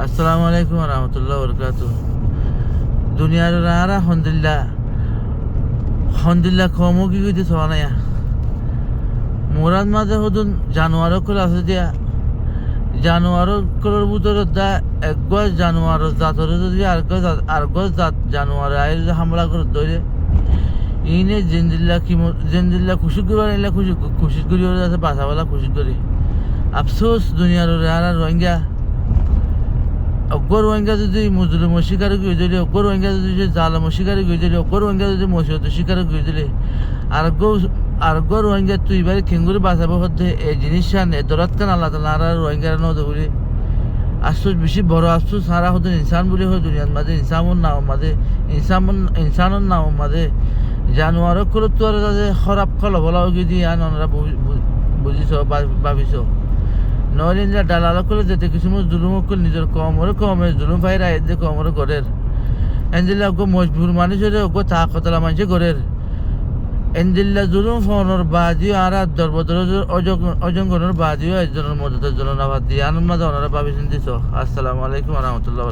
আসসালামু আলাইকুম রহমতুল্লাহ বরকাত। দুনিয়ার আর হন্দিল্লা কমও কি কইতে চাওয়া নাই মোরাদ মাঝে হদুন জানুয়ারও করে আছে দিয়া জানুয়ারও করার ভিতরে দা এক গজ জানুয়ার জাতর যদি আর গজ জাত জানুয়ার আয় যদি হামলা করে ধরে ইনে জেন্দিল্লা খুশি করিবার এলা খুশি করি আছে বাসাওয়ালা খুশি করি আফসোস দুনিয়ার আর রোহিঙ্গা অগর রোহিঙ্গা যদি মুজলিম শিকারে গিয়ে দিলে অগর রোহিঙ্গা যদি জালাম শিকারে গিয়ে দিলে অগর রোহিঙ্গা যদি মসিহত শিকারে গিয়ে দিলে আর গো রোহিঙ্গা তুই এবারে খেঙ্গুরি বাঁচাবো হতে এই জিনিস এ দরাত কান আল্লাহ তালা আর রোহিঙ্গার নদে বলি আফসোস বেশি বড় আফসোস সারা হতো ইনসান বলে হয় দুনিয়ার মাঝে ইনসানের নাম মাঝে জানুয়ারও করে তো আর খারাপ খলা বলা গিয়ে দিয়ে ওনারা বুঝিস ভাবিস নইলে ডালাল করে যেতে কিছু জুলুম করে নিজের কমরে জুলুম ভাইরা এর যে কমরে গড়ের এনজিল্লা ওগো মজবুর মানুষ হলে ওগো তাকতলা মানুষে গড়ের এনজিল্লা জুলুম ফোনের বাদিও আর দরবদর অজঙ্গনের বাদিও একজনের মদতের জন্য নাবাদ দিয়ে আনন্দ ওনারা ভাবি চিন্তিস। আসসালামু আলাইকুম রহমতুল্লাহ।